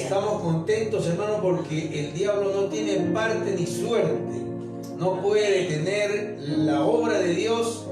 Estamos contentos, hermano, porque el diablo no tiene parte ni suerte. No puede detener la obra de Dios,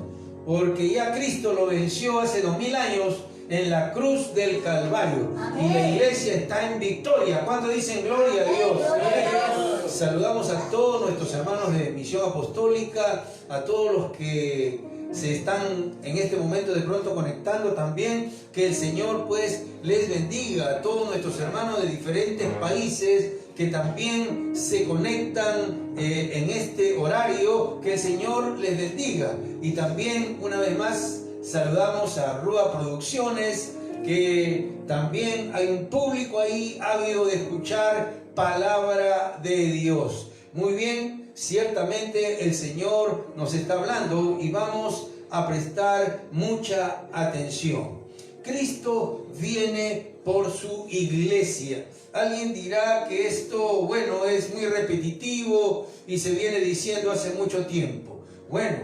porque ya Cristo lo venció hace 2000 años en la cruz del Calvario. Amén. Y la iglesia está en victoria. ¿Cuántos dicen gloria a Dios? Amén. Saludamos a todos nuestros hermanos de Misión Apostólica, a todos los que se están en este momento de pronto conectando también. Que el Señor pues les bendiga a todos nuestros hermanos de diferentes países que también se conectan en este horario. Que el Señor les bendiga. Y también una vez más saludamos a Rúa Producciones, que también hay un público ahí ávido de escuchar palabra de Dios. Muy bien, ciertamente el Señor nos está hablando y vamos a prestar mucha atención. Cristo viene por su iglesia. Alguien dirá que esto, bueno, es muy repetitivo y se viene diciendo hace mucho tiempo. Bueno,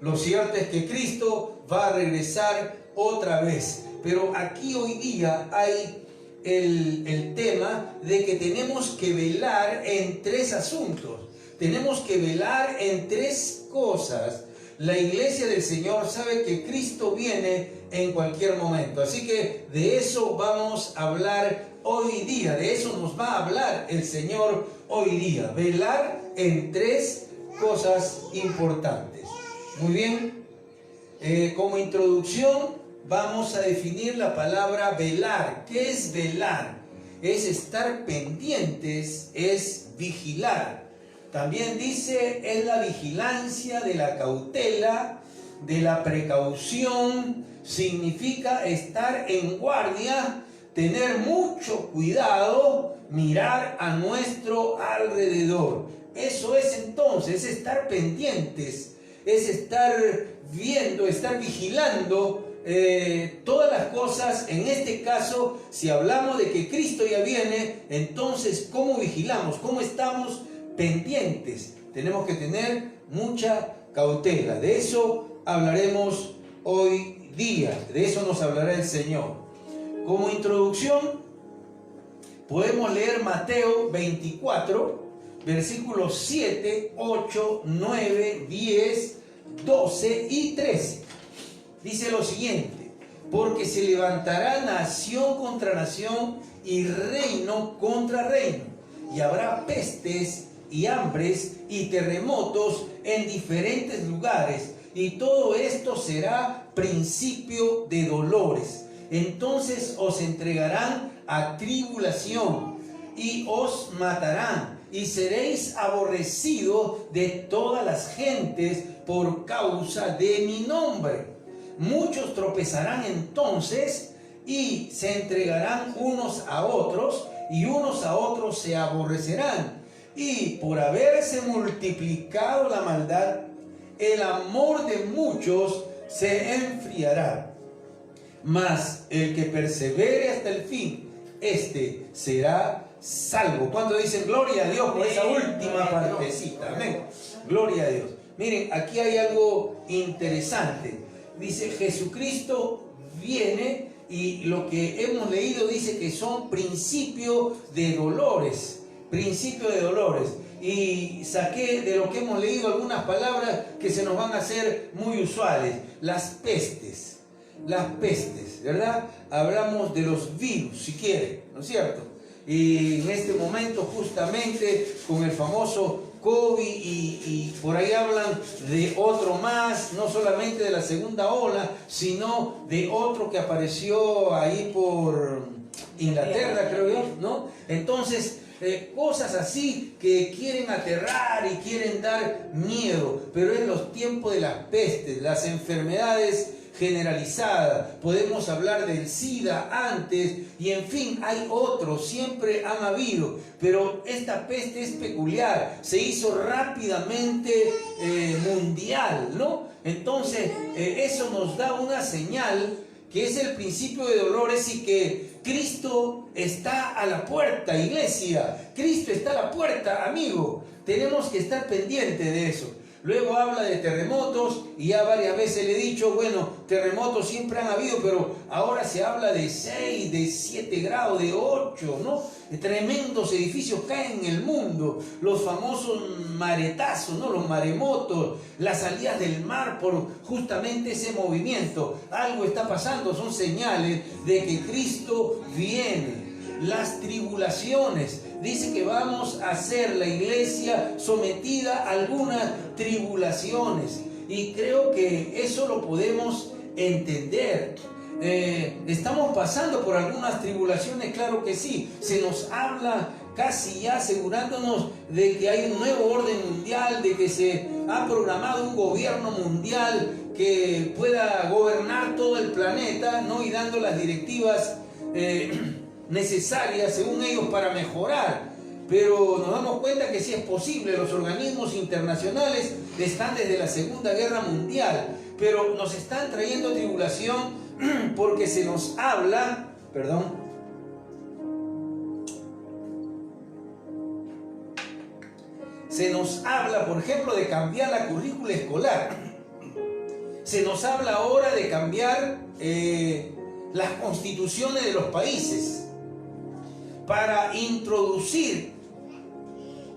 lo cierto es que Cristo va a regresar otra vez. Pero aquí hoy día hay el tema de que tenemos que velar en tres asuntos. Tenemos que velar en tres cosas. La iglesia del Señor sabe que Cristo viene en cualquier momento. Así que de eso vamos a hablar hoy día. De eso nos va a hablar el Señor hoy día. Velar en tres cosas importantes. Muy bien. Como introducción vamos a definir la palabra velar. ¿Qué es velar? Es estar pendientes, es vigilar. También dice, es la vigilancia de la cautela, de la precaución. Significa estar en guardia, tener mucho cuidado, mirar a nuestro alrededor. Eso es entonces, es estar pendientes, es estar viendo, estar vigilando todas las cosas. En este caso, si hablamos de que Cristo ya viene, entonces, ¿cómo vigilamos? ¿Cómo estamos pendientes? Tenemos que tener mucha cautela. De eso hablaremos hoy día. De eso nos hablará el Señor. Como introducción, podemos leer Mateo 24, versículos 7, 8, 9, 10, 12 y 13. Dice lo siguiente: porque se levantará nación contra nación y reino contra reino, y habrá pestes y hambres y terremotos en diferentes lugares, y todo esto será principio de dolores. Entonces os entregarán a tribulación y os matarán, y seréis aborrecidos de todas las gentes por causa de mi nombre. Muchos tropezarán entonces y se entregarán unos a otros, y unos a otros se aborrecerán. Y por haberse multiplicado la maldad, el amor de muchos se enfriará. Mas el que persevere hasta el fin, este será salvo. ¿Cuándo dicen gloria a Dios por esa última partecita? Amén. Gloria a Dios. Miren, aquí hay algo interesante. Dice, Jesucristo viene, y lo que hemos leído dice que son principios de dolores. Principio de dolores. Y saqué de lo que hemos leído algunas palabras que se nos van a hacer muy usuales. Las pestes, ¿verdad? Hablamos de los virus, si quiere, ¿no es cierto? Y en este momento justamente con el famoso COVID y por ahí hablan de otro más, no solamente de la segunda ola, sino de otro que apareció ahí por Inglaterra, creo yo, ¿no? Entonces, cosas así que quieren aterrar y quieren dar miedo, pero en los tiempos de las pestes, las enfermedades generalizadas, podemos hablar del SIDA antes, y en fin, hay otros, siempre han habido, pero esta peste es peculiar, se hizo rápidamente mundial, ¿no? Entonces, eso nos da una señal que es el principio de dolores, y que Cristo está a la puerta, iglesia. Cristo está a la puerta, amigo. Tenemos que estar pendientes de eso. Luego habla de terremotos y ya varias veces le he dicho, bueno, terremotos siempre han habido, pero ahora se habla de 6, de 7 grados, de 8, ¿no? Tremendos edificios caen en el mundo, los famosos maretazos, ¿no? Los maremotos, las salidas del mar por justamente ese movimiento. Algo está pasando, son señales de que Cristo viene. Las tribulaciones, dice que vamos a ser la iglesia sometida a algunas tribulaciones, y creo que eso lo podemos entender. Estamos pasando por algunas tribulaciones, claro que sí. Se nos habla casi ya asegurándonos de que hay un nuevo orden mundial, de que se ha programado un gobierno mundial que pueda gobernar todo el planeta, ¿no? Y dando las directivas necesarias según ellos para mejorar. Pero nos damos cuenta que sí es posible. Los organismos internacionales están desde la Segunda Guerra Mundial, pero nos están trayendo tribulación porque se nos habla, se nos habla, por ejemplo, de cambiar la currícula escolar. Se nos habla ahora de cambiar las constituciones de los países para introducir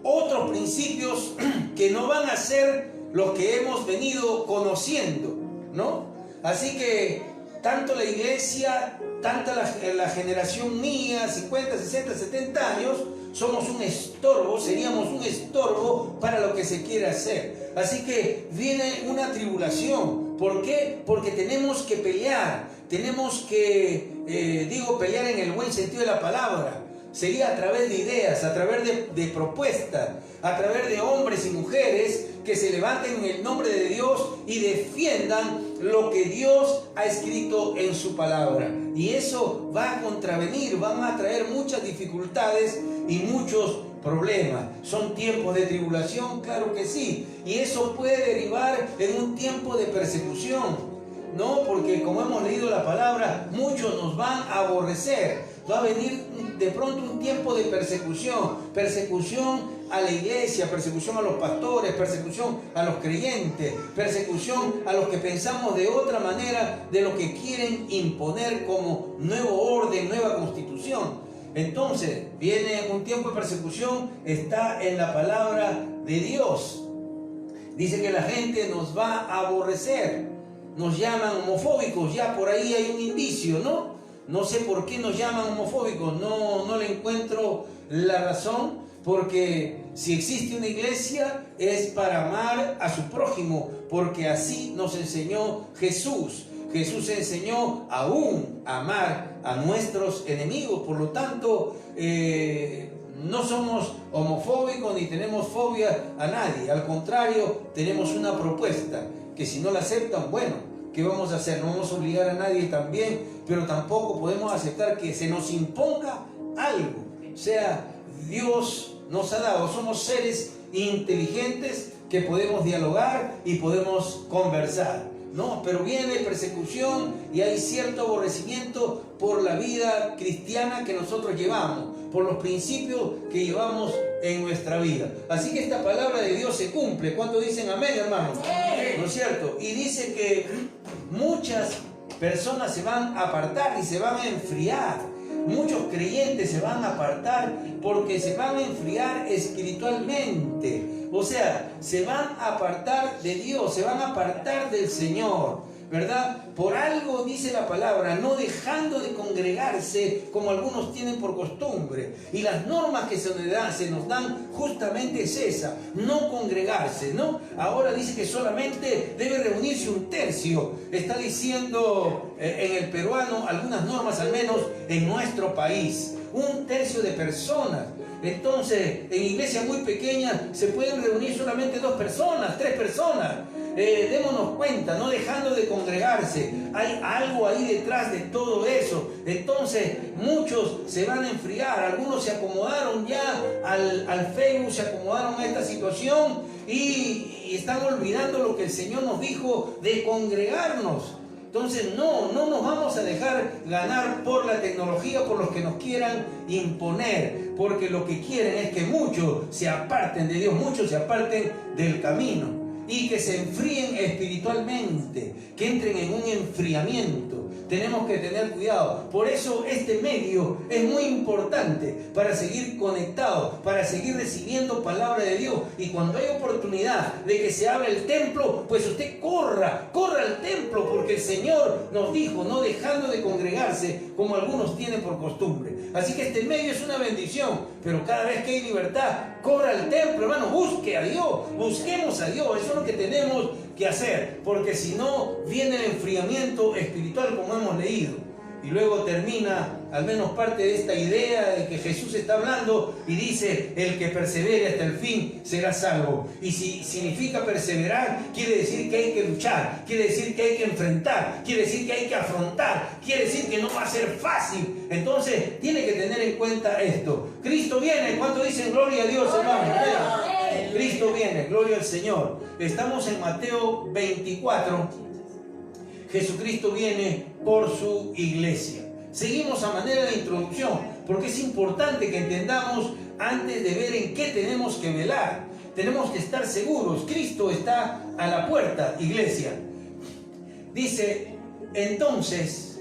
otros principios que no van a ser los que hemos venido conociendo, ¿no? Así que tanto la iglesia, tanto la generación mía, 50, 60, 70 años, somos un estorbo, seríamos un estorbo para lo que se quiere hacer. Así que viene una tribulación. ¿Por qué? Porque tenemos que pelear, tenemos que, pelear en el buen sentido de la palabra. Sería a través de ideas, a través de propuestas, a través de hombres y mujeres que se levanten en el nombre de Dios y defiendan lo que Dios ha escrito en su palabra. Y eso va a contravenir, van a traer muchas dificultades y muchos problemas. ¿Son tiempos de tribulación? Claro que sí. Y eso puede derivar en un tiempo de persecución, ¿no? Porque como hemos leído la palabra, muchos nos van a aborrecer. Va a venir de pronto un tiempo de persecución a la iglesia, persecución a los pastores, persecución a los creyentes, persecución a los que pensamos de otra manera de lo que quieren imponer como nuevo orden, nueva constitución. Entonces viene un tiempo de persecución, está en la palabra de Dios. Dice que la gente nos va a aborrecer, nos llaman homofóbicos, ya por ahí hay un indicio, ¿no? No sé por qué nos llaman homofóbicos, no le encuentro la razón, porque si existe una iglesia es para amar a su prójimo, porque así nos enseñó Jesús. Jesús enseñó aún a amar a nuestros enemigos, por lo tanto no somos homofóbicos ni tenemos fobia a nadie, al contrario, tenemos una propuesta que si no la aceptan, bueno, ¿qué vamos a hacer? No vamos a obligar a nadie también, pero tampoco podemos aceptar que se nos imponga algo. O sea, Dios nos ha dado, somos seres inteligentes que podemos dialogar y podemos conversar, ¿no? Pero viene persecución y hay cierto aborrecimiento por la vida cristiana que nosotros llevamos, por los principios que llevamos en nuestra vida. Así que esta palabra de Dios se cumple. ¿Cuántos dicen amén, hermanos? ¿No es cierto? Y dice que muchas personas se van a apartar y se van a enfriar. Muchos creyentes se van a apartar porque se van a enfriar espiritualmente. O sea, se van a apartar de Dios, se van a apartar del Señor, ¿verdad? Por algo dice la palabra, no dejando de congregarse como algunos tienen por costumbre. Y las normas que se nos dan justamente es esa, no congregarse, ¿no? Ahora dice que solamente debe reunirse un tercio. Está diciendo en el peruano algunas normas, al menos en nuestro país. Un tercio de personas. Entonces, en iglesias muy pequeñas se pueden reunir solamente 2 personas, 3 personas. Démonos cuenta, no dejando de congregarse. Hay algo ahí detrás de todo eso. Entonces, muchos se van a enfriar. Algunos se acomodaron ya al Facebook, se acomodaron a esta situación y están olvidando lo que el Señor nos dijo de congregarnos. Entonces no nos vamos a dejar ganar por la tecnología, por los que nos quieran imponer, porque lo que quieren es que muchos se aparten de Dios, muchos se aparten del camino. y que se enfríen espiritualmente, que entren en un enfriamiento. Tenemos que tener cuidado. Por eso este medio es muy importante para seguir conectados, para seguir recibiendo palabra de Dios. Y cuando hay oportunidad de que se abra el templo, pues usted corra al templo, porque el Señor nos dijo, no dejando de congregarse como algunos tienen por costumbre. Así que este medio es una bendición, pero cada vez que hay libertad, corra al templo, hermano, busque a Dios, busquemos a Dios. Eso es lo que tenemos que hacer, porque si no viene el enfriamiento espiritual, como hemos leído. Y luego termina al menos parte de esta idea de que Jesús está hablando y dice: el que persevere hasta el fin será salvo. Y si significa perseverar, quiere decir que hay que luchar, quiere decir que hay que enfrentar, quiere decir que hay que afrontar, quiere decir que no va a ser fácil. Entonces tiene que tener en cuenta esto. Cristo viene. ¿Cuánto dicen gloria a Dios, hermano? Cristo viene, gloria al Señor. Estamos en Mateo 24. Jesucristo viene por su iglesia. Seguimos a manera de introducción, porque es importante que entendamos antes de ver en qué tenemos que velar. Tenemos que estar seguros. Cristo está a la puerta, iglesia. Dice: entonces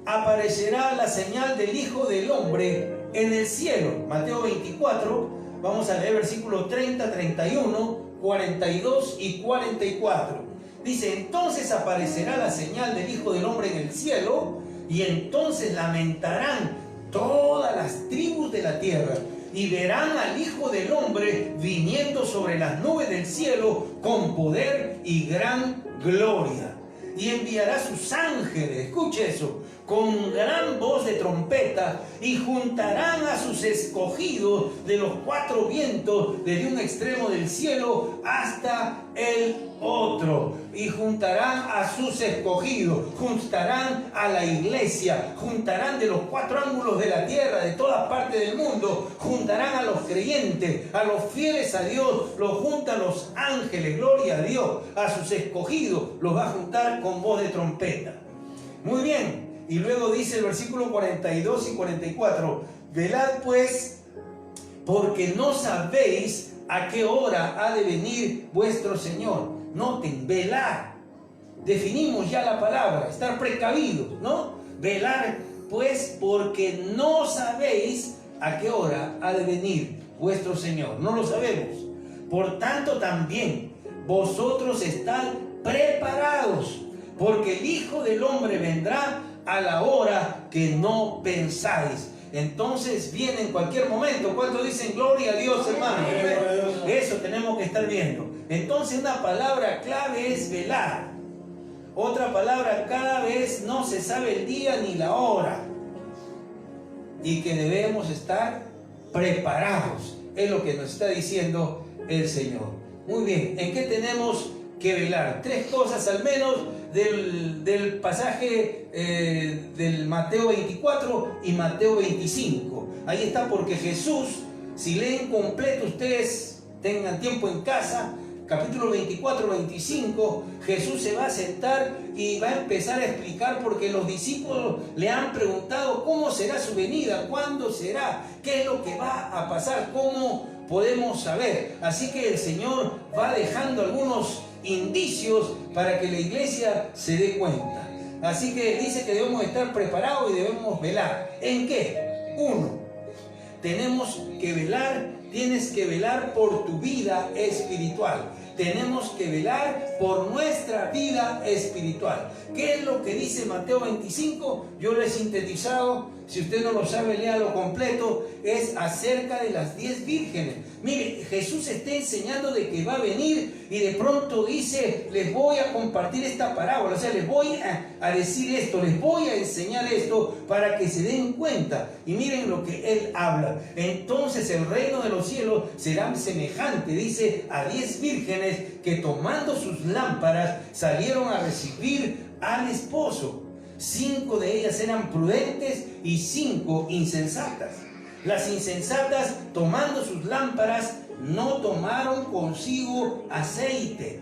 aparecerá la señal del Hijo del Hombre en el cielo. Mateo 24, vamos a leer versículos 30, 31, 42 y 44. Dice: entonces aparecerá la señal del Hijo del Hombre en el cielo, y entonces lamentarán todas las tribus de la tierra, y verán al Hijo del Hombre viniendo sobre las nubes del cielo con poder y gran gloria. Y enviará sus ángeles, escuche eso, con gran voz de trompeta, y juntarán a sus escogidos de los cuatro vientos, desde un extremo del cielo hasta el otro. Y juntarán a sus escogidos, juntarán a la iglesia, juntarán de los cuatro ángulos de la tierra, de todas partes del mundo, juntarán a los creyentes, a los fieles a Dios, los juntan los ángeles, gloria a Dios. A sus escogidos los va a juntar con voz de trompeta. Muy bien. Y luego dice el versículo 42 y 44: velad pues, porque no sabéis a qué hora ha de venir vuestro Señor. Noten, velar. Definimos ya la palabra, estar precavidos, ¿no? Velar pues, porque no sabéis a qué hora ha de venir vuestro Señor. No lo sabemos. Por tanto también vosotros estad preparados, porque el Hijo del Hombre vendrá a la hora que no pensáis. Entonces viene en cualquier momento. ¿Cuánto dicen gloria a Dios, hermano? Eso tenemos que estar viendo. Entonces una palabra clave es velar. Otra palabra cada vez no se sabe el día ni la hora, y que debemos estar preparados. Es lo que nos está diciendo el Señor. Muy bien, ¿en qué tenemos que velar? Tres cosas al menos del pasaje del Mateo 24 y Mateo 25. Ahí está, porque Jesús, si leen completo, ustedes tengan tiempo en casa, capítulo 24, 25, Jesús se va a sentar y va a empezar a explicar, porque los discípulos le han preguntado cómo será su venida, cuándo será, qué es lo que va a pasar, cómo podemos saber. Así que el Señor va dejando algunos indicios para que la iglesia se dé cuenta. Así que dice que debemos estar preparados y debemos velar. ¿En qué? Uno, tenemos que velar, tienes que velar por tu vida espiritual. Tenemos que velar por nuestra vida espiritual. ¿Qué es lo que dice Mateo 25? Yo lo he sintetizado. Si usted no lo sabe, léalo completo. Es acerca de las 10 vírgenes. Mire, Jesús está enseñando de que va a venir, y de pronto dice: les voy a compartir esta parábola. O sea, les voy a decir esto, les voy a enseñar esto para que se den cuenta. Y miren lo que Él habla. Entonces el reino de los cielos será semejante, dice, a 10 vírgenes que, tomando sus lámparas, salieron a recibir al esposo. 5 de ellas eran prudentes y 5 insensatas. Las insensatas, tomando sus lámparas, no tomaron consigo aceite,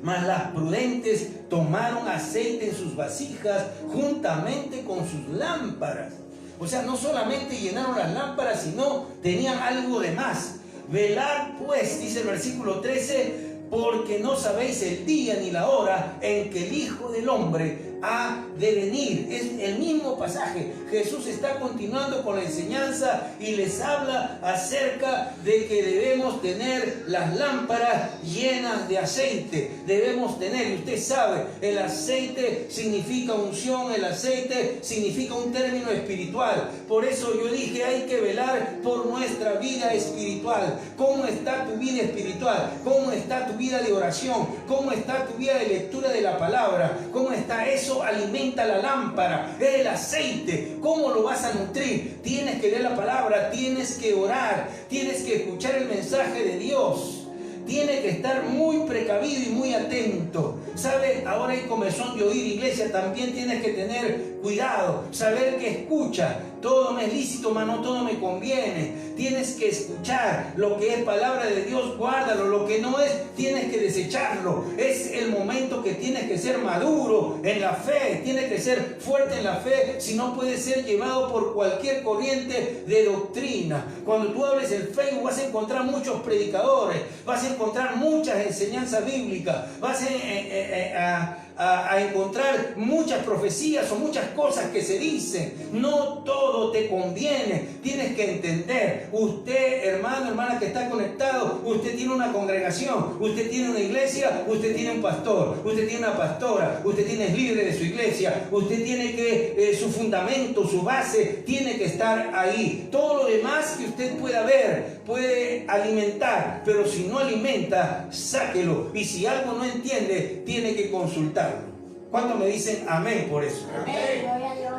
mas las prudentes tomaron aceite en sus vasijas juntamente con sus lámparas. O sea, no solamente llenaron las lámparas, sino tenían algo de más. Velad pues, dice el versículo 13, porque no sabéis el día ni la hora en que el Hijo del Hombre ha de venir. Es el mismo pasaje. Jesús está continuando con la enseñanza y les habla acerca de que debemos tener las lámparas llenas de aceite. Debemos tener, y usted sabe, el aceite significa unción, el aceite significa un término espiritual. Por eso yo dije, hay que velar por nuestra vida espiritual. ¿Cómo está tu vida espiritual? ¿Cómo está tu vida de oración? ¿Cómo está tu vida de lectura de la palabra? ¿Cómo está eso? Alimenta la lámpara, es el aceite. ¿Cómo lo vas a nutrir? Tienes que leer la palabra, tienes que orar, tienes que escuchar el mensaje de Dios. Tiene que estar muy precavido y muy atento. ¿Sabe? Ahora hay comezón de oír, iglesia, también tienes que tener cuidado, saber que escucha. Todo me es lícito, mas no todo me conviene. Tienes que escuchar lo que es palabra de Dios, guárdalo. Lo que no es, tienes que desecharlo. Es el momento que tienes que ser maduro en la fe, tienes que ser fuerte en la fe, si no puedes ser llevado por cualquier corriente de doctrina. Cuando tú hables en Facebook vas a encontrar muchos predicadores, vas a encontrar muchas enseñanzas bíblicas, vas a encontrar muchas profecías o muchas cosas que se dicen. No todo te conviene. Tienes que entender, usted, hermano, hermana que está conectado, usted tiene una congregación, usted tiene una iglesia, usted tiene un pastor, usted tiene una pastora, usted tiene líder de su iglesia, usted tiene que, su fundamento, su base, tiene que estar ahí. Todo lo demás que usted pueda ver, puede alimentar, pero si no alimenta, sáquelo. Y si algo no entiende, tiene que consultar. ¿Cuántos me dicen amén por eso? Amén.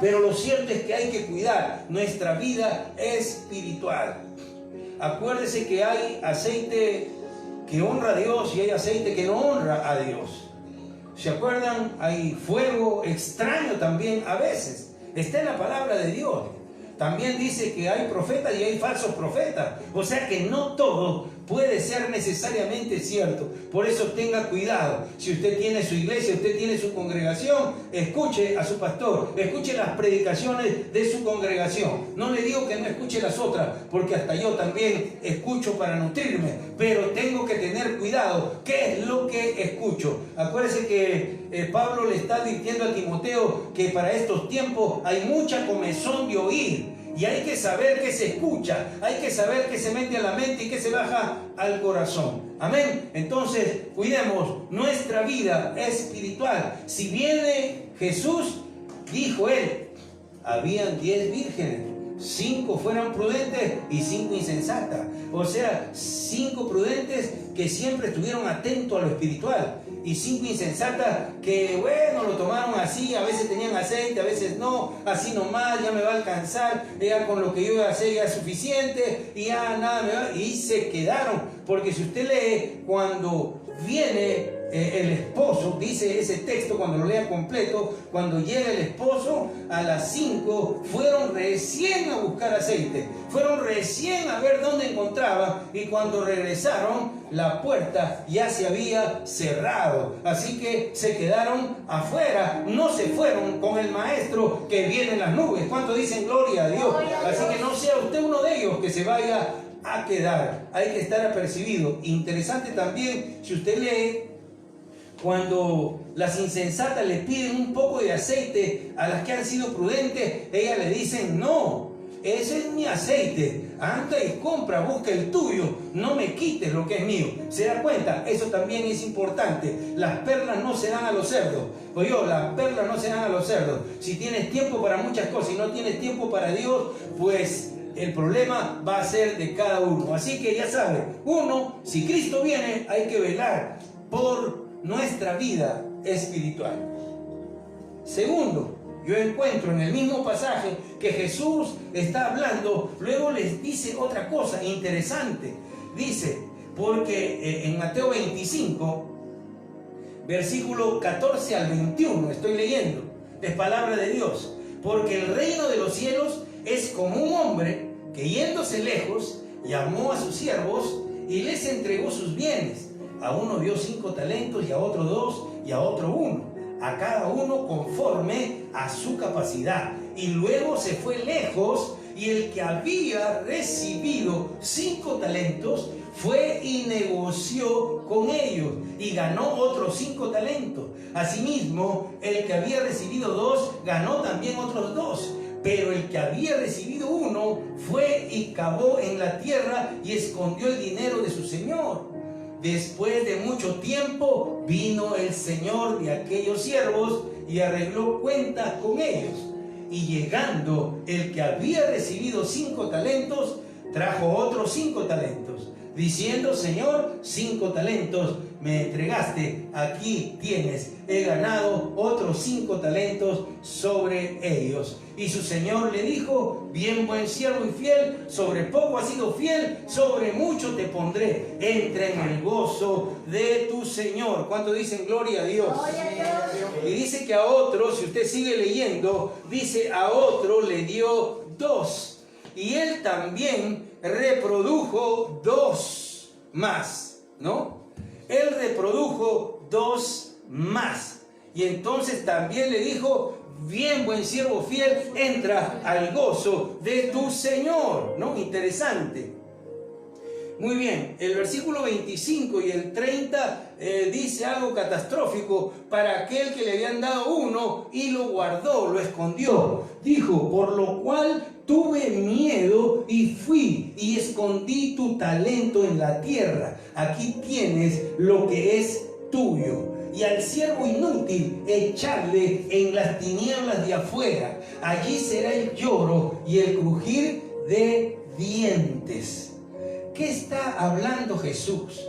Pero lo cierto es que hay que cuidar nuestra vida espiritual. Acuérdese que hay aceite que honra a Dios y hay aceite que no honra a Dios. ¿Se acuerdan? Hay fuego extraño también a veces. Está en la palabra de Dios. También dice que hay profetas y hay falsos profetas. O sea que no todo puede ser necesariamente cierto. Por eso tenga cuidado. Si usted tiene su iglesia, usted tiene su congregación, escuche a su pastor, escuche las predicaciones de su congregación. No le digo que no escuche las otras, porque hasta yo también escucho para nutrirme, pero tengo que tener cuidado. ¿Qué es lo que escucho? Acuérdese que Pablo le está advirtiendo a Timoteo que para estos tiempos hay mucha comezón de oír. Y hay que saber qué se escucha, hay que saber qué se mete a la mente y qué se baja al corazón. Amén. Entonces, cuidemos nuestra vida espiritual. Si viene Jesús, dijo él, habían 10 vírgenes, 5 fueron prudentes y 5 insensatas. O sea, 5 prudentes que siempre estuvieron atentos a lo espiritual, y 5 insensatas que, bueno, lo tomaron así, a veces tenían aceite, a veces no, así nomás, ya me va a alcanzar, ya con lo que yo voy a hacer ya es suficiente, y ya nada me va, y se quedaron. Porque si usted lee, cuando viene el esposo, dice ese texto, cuando lo lea completo, cuando llega el esposo, a las 5 fueron recién a buscar aceite, fueron recién a ver dónde encontraba, y cuando regresaron, la puerta ya se había cerrado. Así que se quedaron afuera, no se fueron con el maestro que viene en las nubes. ¿Cuántos dicen gloria a Dios? Así que no sea usted uno de ellos que se vaya a quedar. Hay que estar apercibido. Interesante también, si usted lee, cuando las insensatas le piden un poco de aceite a las que han sido prudentes, ellas le dicen, no, ese es mi aceite, anda y compra, busca el tuyo, no me quites lo que es mío. ¿Se da cuenta? Eso también es importante. Las perlas no se dan a los cerdos. Oye, las perlas no se dan a los cerdos. Si tienes tiempo para muchas cosas y no tienes tiempo para Dios, pues el problema va a ser de cada uno. Así que ya sabe, uno, si Cristo viene, hay que velar por nuestra vida espiritual. Segundo, yo encuentro en el mismo pasaje que Jesús está hablando, luego les dice otra cosa interesante. Dice, porque en Mateo 25, versículo 14 al 21, estoy leyendo, es palabra de Dios. Porque el reino de los cielos es como un hombre que yéndose lejos, llamó a sus siervos y les entregó sus bienes. A uno dio 5 talentos, y a otro 2, y a otro 1, a cada uno conforme a su capacidad. Y luego se fue lejos Y el que había recibido 5 talentos fue y negoció con ellos y ganó otros 5 talentos. Asimismo, el que había recibido 2 ganó también otros 2. Pero el que había recibido 1 fue y cavó en la tierra y escondió el dinero de su señor. Después de mucho tiempo vino el señor de aquellos siervos y arregló cuentas con ellos. Y llegando el que había recibido 5 talentos, trajo otros 5 talentos, diciendo: Señor, 5 talentos me entregaste, aquí tienes, he ganado otros 5 talentos sobre ellos. Y su señor le dijo: bien, buen siervo y fiel, sobre poco has sido fiel, sobre mucho te pondré, entra en el gozo de tu señor. ¿Cuánto dicen gloria a Dios? Y dice que a otro, si usted sigue leyendo, dice: a otro le dio 2, y él también reprodujo 2 más, ¿no? Él reprodujo 2 más. Y entonces también le dijo: bien, buen siervo fiel, entra al gozo de tu Señor, ¿no? Interesante. Muy bien, el versículo 25 y el 30 dice algo catastrófico para aquel que le habían dado 1 y lo guardó, lo escondió. Dijo: por lo cual tuve miedo y fui y escondí tu talento en la tierra. Aquí tienes lo que es tuyo. Y al siervo inútil echadle en las tinieblas de afuera. Allí será el lloro y el crujir de dientes. ¿Qué está hablando Jesús?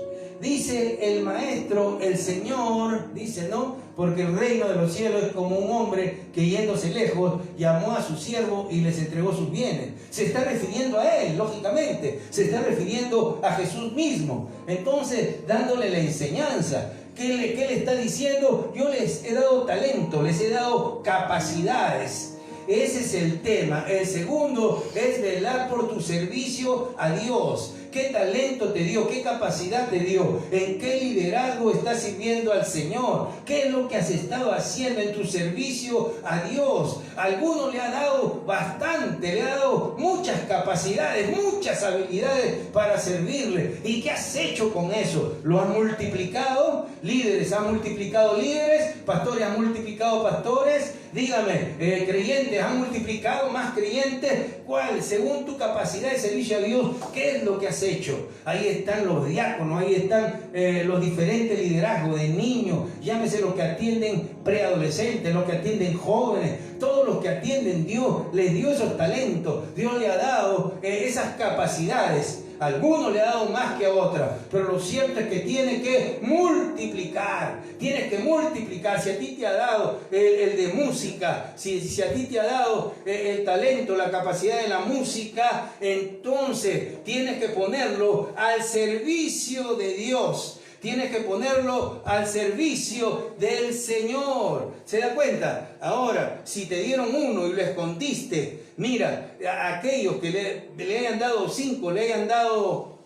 Dice el maestro, el Señor, dice, ¿no? Porque el reino de los cielos es como un hombre que, yéndose lejos, llamó a su siervo y les entregó sus bienes. Se está refiriendo a él, lógicamente. Se está refiriendo a Jesús mismo. Entonces, dándole la enseñanza. ¿Qué le está diciendo? Yo les he dado talento, les he dado capacidades. Ese es el tema. El segundo es velar por tu servicio a Dios. ¿Qué talento te dio? ¿Qué capacidad te dio? ¿En qué liderazgo estás sirviendo al Señor? ¿Qué es lo que has estado haciendo en tu servicio a Dios? Alguno le ha dado bastante, le ha dado muchas capacidades, muchas habilidades para servirle. ¿Y qué has hecho con eso? ¿Lo has multiplicado? Líderes han multiplicado líderes, pastores han multiplicado pastores. Dígame, creyentes han multiplicado más creyentes. ¿Cuál? Según tu capacidad de servicio a Dios, ¿qué es lo que has hecho? Ahí están los diáconos, ahí están los diferentes liderazgos de niños, llámese los que atienden preadolescentes, los que atienden jóvenes, todos los que atienden. Dios les dio esos talentos, Dios le ha dado esas capacidades. Algunos le ha dado más que a otras, pero lo cierto es que tiene que multiplicar. Tienes que multiplicar. Si a ti te ha dado el de música, si a ti te ha dado el talento, la capacidad de la música, entonces tienes que ponerlo al servicio de Dios. Tienes que ponerlo al servicio del Señor. ¿Se da cuenta? Ahora, si te dieron 1 y lo escondiste, mira, a aquellos que le hayan dado 5, le hayan dado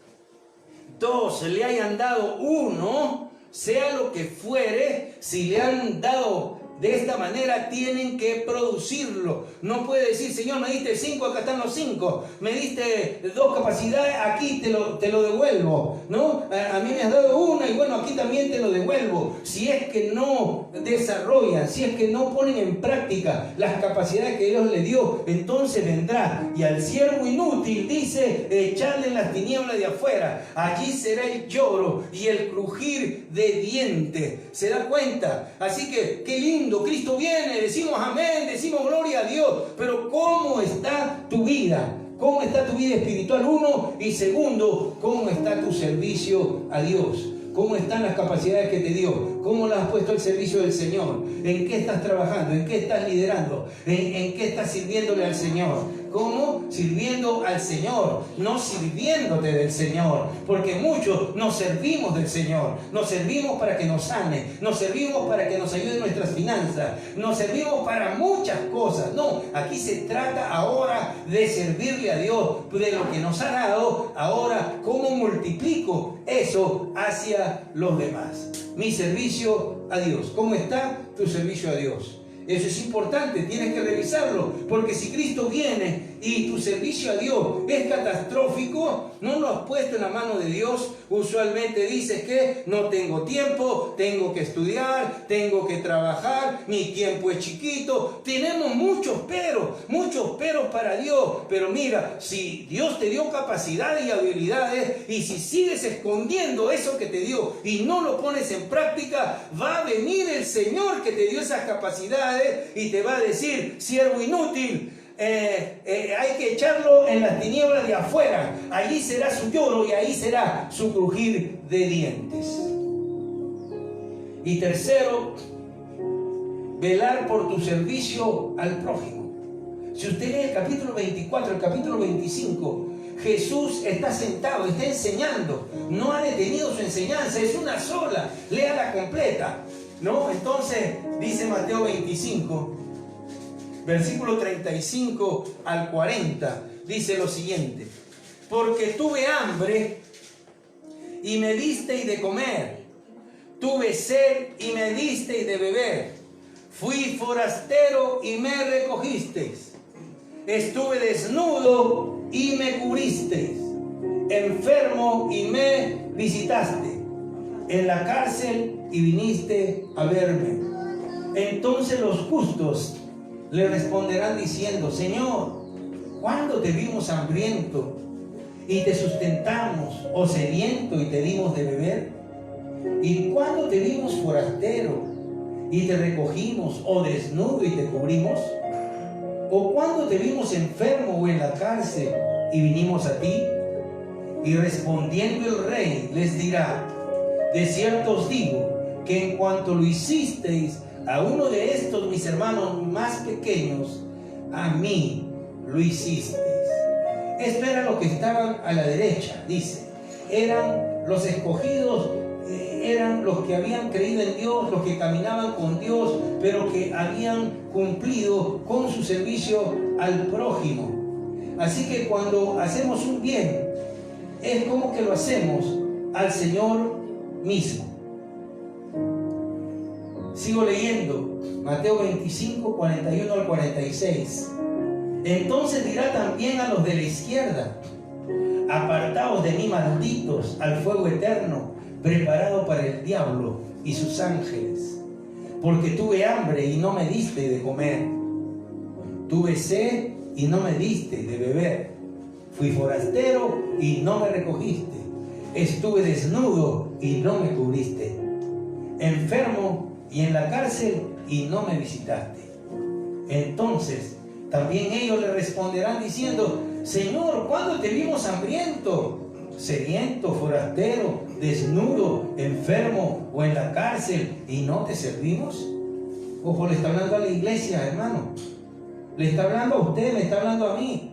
2, le hayan dado 1, sea lo que fuere, si le han dado de esta manera, tienen que producirlo. No puede decir: Señor, me diste 5, acá están los 5. Me diste 2 capacidades, aquí te lo devuelvo, ¿no? A mí me has dado 1 y bueno, aquí también te lo devuelvo. Si es que no desarrollan, si es que no ponen en práctica las capacidades que Dios le dio, entonces vendrá. Y al siervo inútil dice: echadle en las tinieblas de afuera. Allí será el lloro y el crujir de dientes. ¿Se da cuenta? Así que, qué lindo. Cristo viene, decimos amén, decimos gloria a Dios, pero ¿cómo está tu vida? ¿Cómo está tu vida espiritual? 1, y segundo, ¿cómo está tu servicio a Dios? ¿Cómo están las capacidades que te dio? ¿Cómo las has puesto al servicio del Señor? ¿En qué estás trabajando? ¿En qué estás liderando? ¿En qué estás sirviéndole al Señor? ¿Cómo? Sirviendo al Señor, no sirviéndote del Señor. Porque muchos nos servimos del Señor. Nos servimos para que nos sane. Nos servimos para que nos ayude en nuestras finanzas. Nos servimos para muchas cosas. No, aquí se trata ahora de servirle a Dios, de lo que nos ha dado. Ahora, ¿cómo multiplico eso hacia los demás? Mi servicio a Dios. ¿Cómo está tu servicio a Dios? Eso es importante, tienes que revisarlo, porque si Cristo viene y tu servicio a Dios es catastrófico, no lo has puesto en la mano de Dios. Usualmente dices que no tengo tiempo, tengo que estudiar, tengo que trabajar, mi tiempo es chiquito. Tenemos muchos peros para Dios. Pero mira, si Dios te dio capacidades y habilidades, y si sigues escondiendo eso que te dio y no lo pones en práctica, va a venir el Señor que te dio esas capacidades y te va a decir: siervo inútil, hay que echarlo en las tinieblas de afuera, allí será su lloro y ahí será su crujir de dientes. Y tercero, velar por tu servicio al prójimo. Si usted lee el capítulo 24, el capítulo 25, Jesús está sentado, está enseñando, no ha detenido su enseñanza, es una sola, léala completa, ¿no? Entonces dice Mateo 25, versículo 35 al 40, dice lo siguiente: porque tuve hambre y me disteis de comer, tuve sed y me disteis de beber, fui forastero y me recogisteis, estuve desnudo y me cubristeis, enfermo y me visitaste, en la cárcel y viniste a verme. Entonces los justos le responderán diciendo: Señor, ¿cuándo te vimos hambriento y te sustentamos, o sediento y te dimos de beber? ¿Y cuándo te vimos forastero y te recogimos, o desnudo y te cubrimos? ¿O cuándo te vimos enfermo o en la cárcel y vinimos a ti? Y respondiendo el rey les dirá: de cierto os digo que en cuanto lo hicisteis a uno de estos mis hermanos más pequeños, a mí lo hicisteis. Esto era lo que estaban a la derecha, dice. Eran los escogidos, eran los que habían creído en Dios, los que caminaban con Dios, pero que habían cumplido con su servicio al prójimo. Así que cuando hacemos un bien, es como que lo hacemos al Señor mismo. Sigo leyendo, Mateo 25, 41 al 46. Entonces dirá también a los de la izquierda: apartaos de mí, malditos, al fuego eterno, preparado para el diablo y sus ángeles. Porque tuve hambre y no me diste de comer, tuve sed y no me diste de beber, fui forastero y no me recogiste, estuve desnudo y no me cubriste, enfermo y en la cárcel y no me visitaste. Entonces también ellos le responderán diciendo: Señor, ¿cuándo te vimos hambriento, sediento, forastero, desnudo, enfermo o en la cárcel y no te servimos? Ojo, le está hablando a la iglesia, hermano. Le está hablando a usted, le está hablando a mí.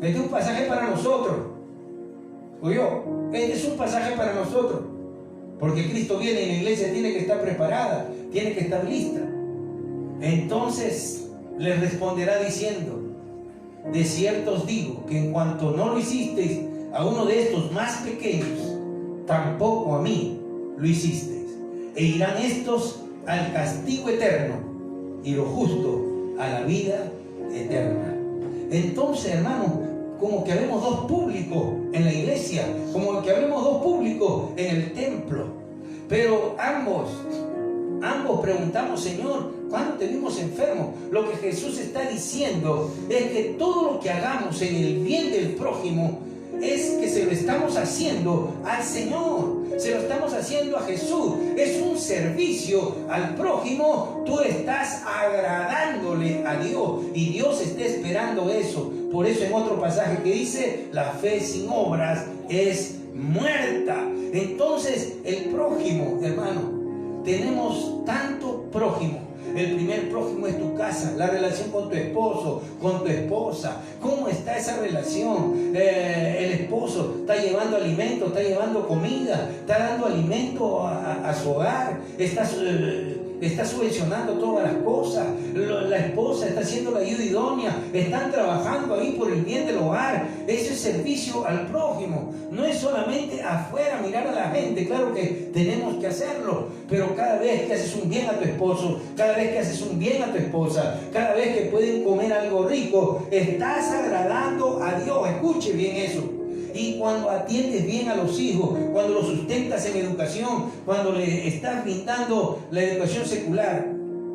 Este es un pasaje para nosotros. ¿Oyó? Este es un pasaje para nosotros. Porque Cristo viene y la iglesia tiene que estar preparada, tiene que estar lista. Entonces les responderá diciendo: de cierto os digo que en cuanto no lo hicisteis a uno de estos más pequeños, tampoco a mí lo hicisteis. E irán estos al castigo eterno y los justos a la vida eterna. Entonces, hermano, como que habemos dos públicos en la iglesia, como que habemos dos públicos en el templo, pero ambos preguntamos: Señor, ¿cuándo te vimos enfermos? Lo que Jesús está diciendo es que todo lo que hagamos en el bien del prójimo es que se lo estamos haciendo al Señor, se lo estamos haciendo a Jesús. Es un servicio al prójimo. Tú estás agradándole a Dios y Dios está esperando eso. Por eso en otro pasaje que dice: la fe sin obras es muerta. Entonces el prójimo, hermano, tenemos tanto prójimo. El primer prójimo es tu casa, la relación con tu esposo, con tu esposa. ¿Cómo está esa relación? El esposo está llevando alimento, está llevando comida, está dando alimento a su hogar, está está subvencionando todas las cosas, la esposa está haciendo la ayuda idónea, están trabajando ahí por el bien del hogar. Eso es servicio al prójimo. No es solamente afuera mirar a la gente, claro que tenemos que hacerlo, pero cada vez que haces un bien a tu esposo, cada vez que haces un bien a tu esposa, cada vez que pueden comer algo rico, estás agradando a Dios. Escuche bien eso. Y cuando atiendes bien a los hijos, cuando los sustentas en educación, cuando le estás brindando la educación secular,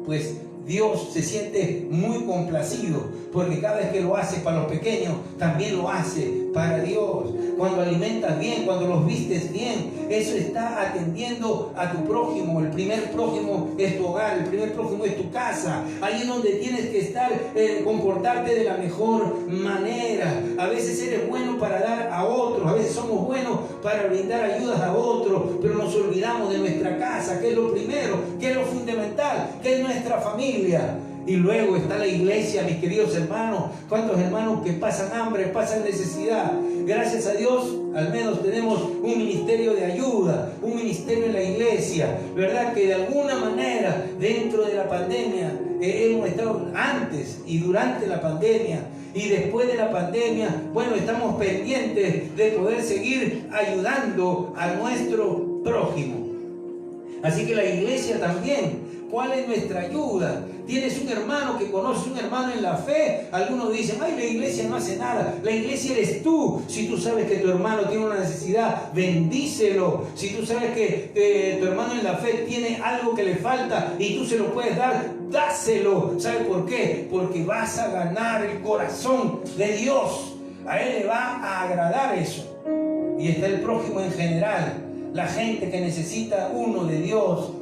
pues Dios se siente muy complacido, porque cada vez que lo hace para los pequeños, también lo hace para Dios. Cuando alimentas bien, cuando los vistes bien, eso está atendiendo a tu prójimo. El primer prójimo es tu hogar, el primer prójimo es tu casa. Ahí es donde tienes que estar, comportarte de la mejor manera. A veces eres bueno para dar a otros, a veces somos buenos para brindar ayudas a otros, pero nos olvidamos de nuestra casa, que es lo primero, que es lo fundamental, que es nuestra familia. Y luego está la iglesia, mis queridos hermanos. ¿Cuántos hermanos que pasan hambre, pasan necesidad? Gracias a Dios, al menos tenemos un ministerio de ayuda, un ministerio en la iglesia, ¿verdad? Que de alguna manera, dentro de la pandemia, hemos estado antes y durante la pandemia y después de la pandemia, bueno, estamos pendientes de poder seguir ayudando a nuestro prójimo. Así que la iglesia también, ¿cuál es nuestra ayuda? Tienes un hermano que conoces, un hermano en la fe. Algunos dicen, ay, la iglesia no hace nada. La iglesia eres tú. Si tú sabes que tu hermano tiene una necesidad, bendícelo. Si tú sabes que tu hermano en la fe tiene algo que le falta y tú se lo puedes dar, dáselo. ¿Sabes por qué? Porque vas a ganar el corazón de Dios. A Él le va a agradar eso. Y está el prójimo en general. La gente que necesita uno de Dios,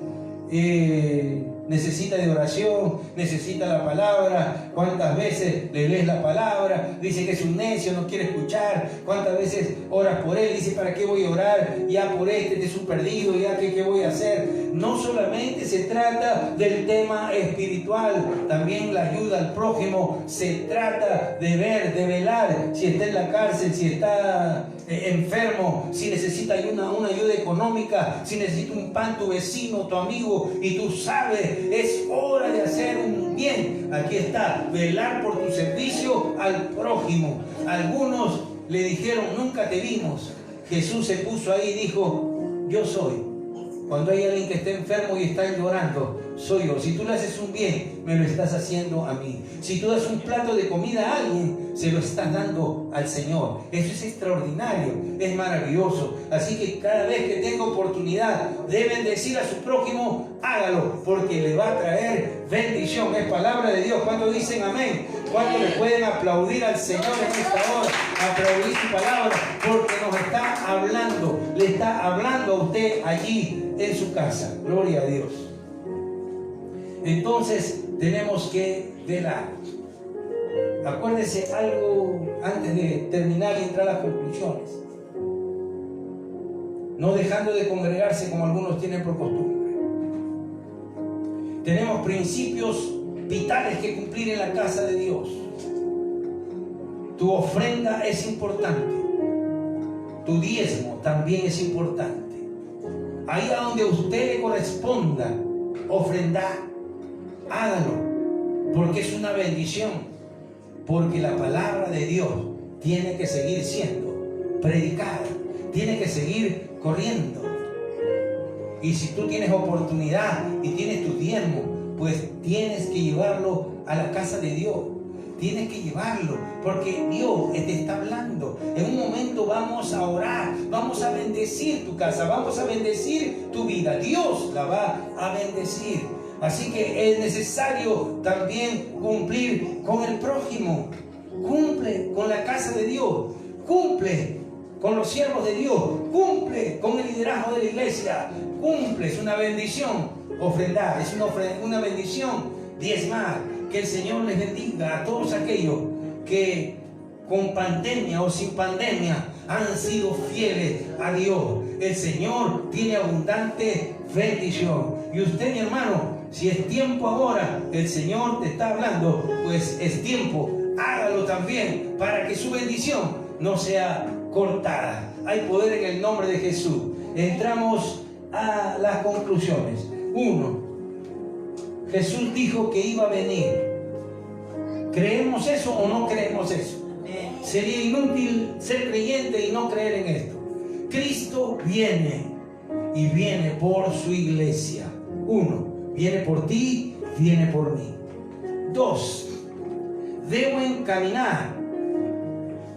necesita de oración, necesita la palabra. ¿Cuántas veces le lees la palabra? Dice que es un necio, no quiere escuchar. ¿Cuántas veces oras por él? Dice, ¿para qué voy a orar? Ya por este es un perdido, ya ¿qué voy a hacer? No solamente se trata del tema espiritual, también la ayuda al prójimo se trata de ver, de velar si está en la cárcel, si está enfermo, si necesita una ayuda económica, si necesita un pan tu vecino, tu amigo, y tú sabes, es hora de hacer un bien. Aquí está, velar por tu servicio al prójimo. Algunos le dijeron, nunca te vimos. Jesús se puso ahí y dijo, yo soy. Cuando hay alguien que está enfermo y está llorando, soy yo. Si tú le haces un bien, me lo estás haciendo a mí. Si tú das un plato de comida a alguien, se lo estás dando al Señor. Eso es extraordinario, es maravilloso. Así que cada vez que tenga oportunidad de bendecir a su prójimo, hágalo, porque le va a traer bendición. Es palabra de Dios. ¿Cuántos dicen amén? ¿Cuántos le pueden aplaudir al Señor en esta hora? Aplaudir su palabra, porque nos está hablando, le está hablando a usted allí en su casa. Gloria a Dios. Entonces tenemos que velar. Acuérdese algo antes de terminar y entrar a las conclusiones. No dejando de congregarse como algunos tienen por costumbre. Tenemos principios vitales que cumplir en la casa de Dios. Tu ofrenda es importante. Tu diezmo también es importante. Ahí a donde a usted le corresponda ofrendar, hágalo, porque es una bendición. Porque la palabra de Dios tiene que seguir siendo predicada, tiene que seguir corriendo. Y si tú tienes oportunidad y tienes tu diezmo, pues tienes que llevarlo a la casa de Dios. Tienes que llevarlo, porque Dios te está hablando. En un momento vamos a orar, vamos a bendecir tu casa, vamos a bendecir tu vida. Dios la va a bendecir. Así que es necesario también cumplir con el prójimo. Cumple con la casa de Dios. Cumple con los siervos de Dios. Cumple con el liderazgo de la iglesia. Cumple, es una bendición ofrendar, es una bendición diezmar. Que el Señor les bendiga a todos aquellos que con pandemia o sin pandemia han sido fieles a Dios. El Señor tiene abundante bendición. Y usted, mi hermano, si es tiempo ahora, el Señor te está hablando, pues es tiempo. Hágalo también para que su bendición no sea cortada. Hay poder en el nombre de Jesús. Entramos a las conclusiones. 1. Jesús dijo que iba a venir. ¿Creemos eso o no creemos eso? Sería inútil ser creyente y no creer en esto. Cristo viene y viene por su iglesia. 1, viene por ti, viene por mí. 2, debo encaminar,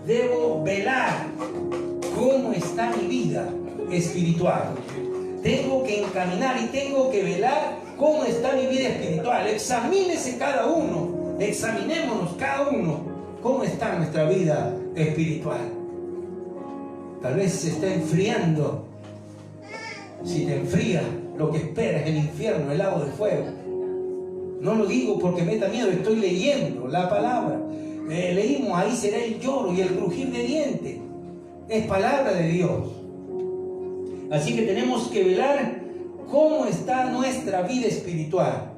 debo velar cómo está mi vida espiritual. Tengo que encaminar y tengo que velar cómo está mi vida espiritual. Examínese cada uno, examinémonos cada uno cómo está nuestra vida espiritual. Tal vez se está enfriando. Si te enfría, lo que espera es el infierno, el lago de fuego. No lo digo porque me da miedo, estoy leyendo la palabra. Leímos, ahí será el lloro y el crujir de dientes. Es palabra de Dios. Así que tenemos que velar cómo está nuestra vida espiritual.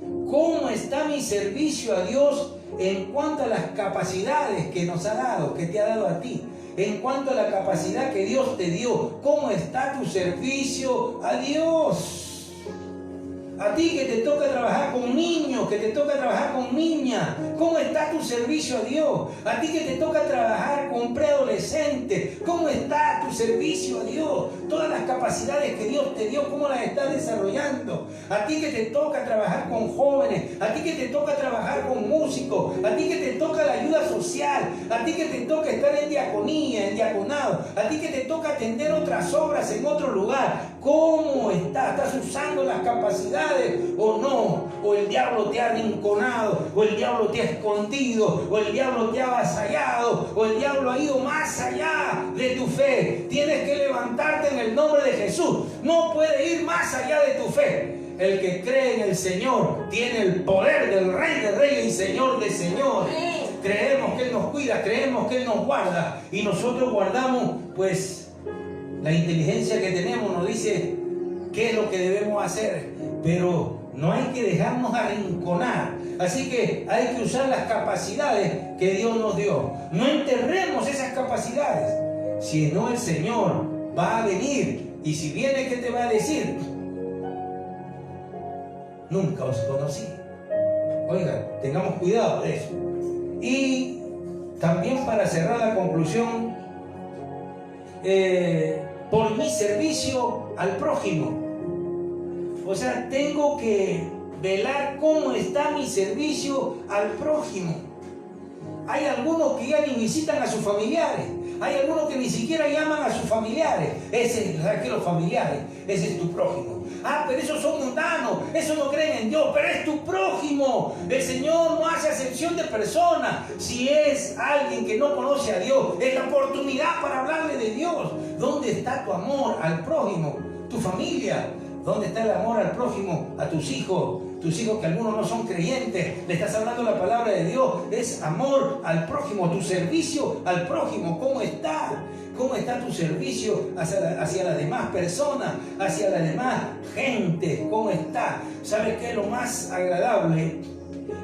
Cómo está mi servicio a Dios en cuanto a las capacidades que nos ha dado, que te ha dado a ti. En cuanto a la capacidad que Dios te dio, ¿cómo está tu servicio a Dios? A ti que te toca trabajar con niños, que te toca trabajar con niñas, ¿cómo está tu servicio a Dios? A ti que te toca trabajar con preadolescentes, ¿cómo está tu servicio a Dios? Todas las capacidades que Dios te dio, ¿cómo las estás desarrollando? A ti que te toca trabajar con jóvenes, a ti que te toca trabajar con músicos, a ti que te toca la ayuda social, a ti que te toca estar en diaconía, en diaconado, a ti que te toca atender otras obras en otro lugar, ¿cómo estás? ¿Estás usando las capacidades o no? ¿O el diablo te ha arrinconado? ¿O el diablo te ha escondido? ¿O el diablo te ha avasallado? ¿O el diablo ha ido más allá de tu fe? Tienes que levantarte en el nombre de Jesús. No puede ir más allá de tu fe. El que cree en el Señor tiene el poder del Rey de Reyes y Señor de Señores. Creemos que Él nos cuida, creemos que Él nos guarda, y nosotros guardamos, pues la inteligencia que tenemos nos dice qué es lo que debemos hacer, pero no hay que dejarnos arrinconar. Así que hay que usar las capacidades que Dios nos dio. No enterremos esas capacidades, si no el Señor va a venir, y si viene, ¿qué te va a decir? Nunca os conocí. Oiga, tengamos cuidado de eso. Y también, para cerrar la conclusión, por mi servicio al prójimo. O sea, tengo que velar cómo está mi servicio al prójimo. Hay algunos que ya ni visitan a sus familiares. Hay algunos que ni siquiera llaman a sus familiares. ¿Sabes qué? Los familiares, ese es tu prójimo. Ah, pero esos son mundanos, esos no creen en Dios, pero es tu prójimo. El Señor no hace acepción de personas. Si es alguien que no conoce a Dios, es la oportunidad para hablarle de Dios. ¿Dónde está tu amor al prójimo? Tu familia. ¿Dónde está el amor al prójimo? A tus hijos. Tus hijos, que algunos no son creyentes, le estás hablando la palabra de Dios. Es amor al prójimo, tu servicio al prójimo. ¿Cómo está? ¿Cómo está tu servicio hacia las demás personas, hacia la demás gente? ¿Cómo está? ¿Sabes qué es lo más agradable?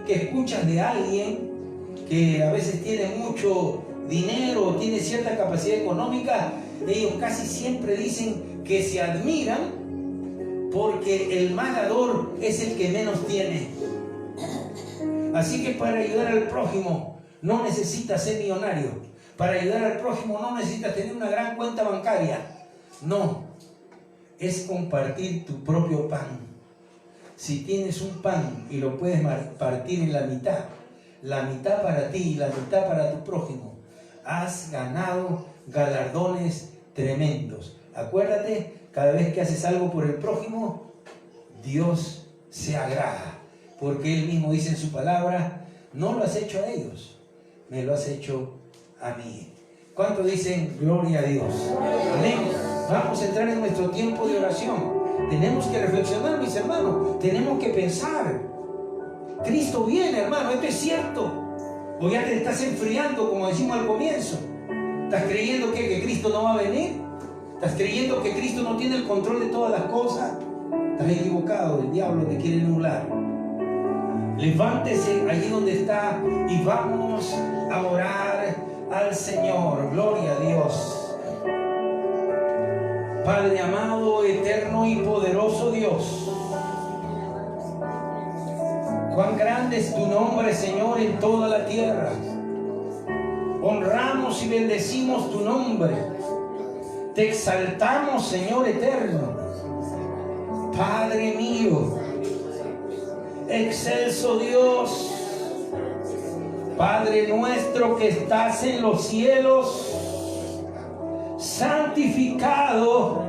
Que escuchas de alguien que a veces tiene mucho dinero, tiene cierta capacidad económica. Ellos casi siempre dicen que se admiran porque el más dador es el que menos tiene. Así que para ayudar al prójimo no necesitas ser millonario. Para ayudar al prójimo no necesitas tener una gran cuenta bancaria. No, es compartir tu propio pan. Si tienes un pan y lo puedes partir en la mitad para ti y la mitad para tu prójimo, has ganado galardones tremendos. Acuérdate, cada vez que haces algo por el prójimo, Dios se agrada, porque Él mismo dice en su palabra: no lo has hecho a ellos, me lo has hecho a mí. ¿Cuánto dicen gloria a Dios? Amén. Vamos a entrar en nuestro tiempo de oración. Tenemos que reflexionar, mis hermanos. Tenemos que pensar. Cristo viene, hermano, esto es cierto. O ya te estás enfriando, como decimos al comienzo. ¿Estás creyendo que Cristo no va a venir? ¿Estás creyendo que Cristo no tiene el control de todas las cosas? Estás equivocado, el diablo te quiere nublar. Levántese allí donde está y vamos a orar al Señor. Gloria a Dios. Padre amado, eterno y poderoso Dios, Cuán grande es tu nombre, Señor, en toda la tierra. Honramos y bendecimos tu nombre. Te exaltamos, Señor eterno. Padre mío, excelso Dios, Padre nuestro que estás en los cielos, santificado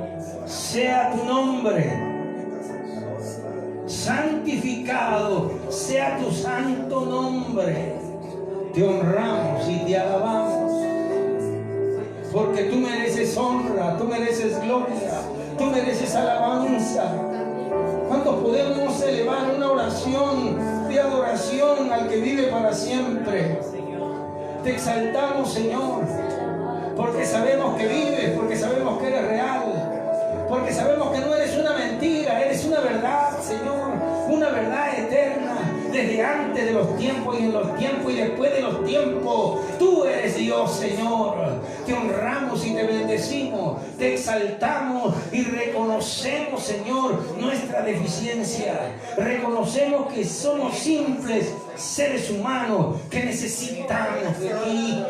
sea tu nombre. Santificado sea tu santo nombre. Te honramos y te alabamos, porque tú mereces honra, tú mereces gloria, tú mereces alabanza. ¿Cuántos podemos elevar una oración de adoración al que vive para siempre? Te exaltamos, Señor, porque sabemos que vives, porque sabemos que eres real, porque sabemos que no eres una mentira, eres una verdad, Señor, una verdad eterna, desde antes de los tiempos y en los tiempos y después de los tiempos. Tú eres Dios, Señor. Te honramos y te bendecimos, te exaltamos y reconocemos, Señor, nuestra deficiencia. Reconocemos que somos simples seres humanos que necesitamos de ti.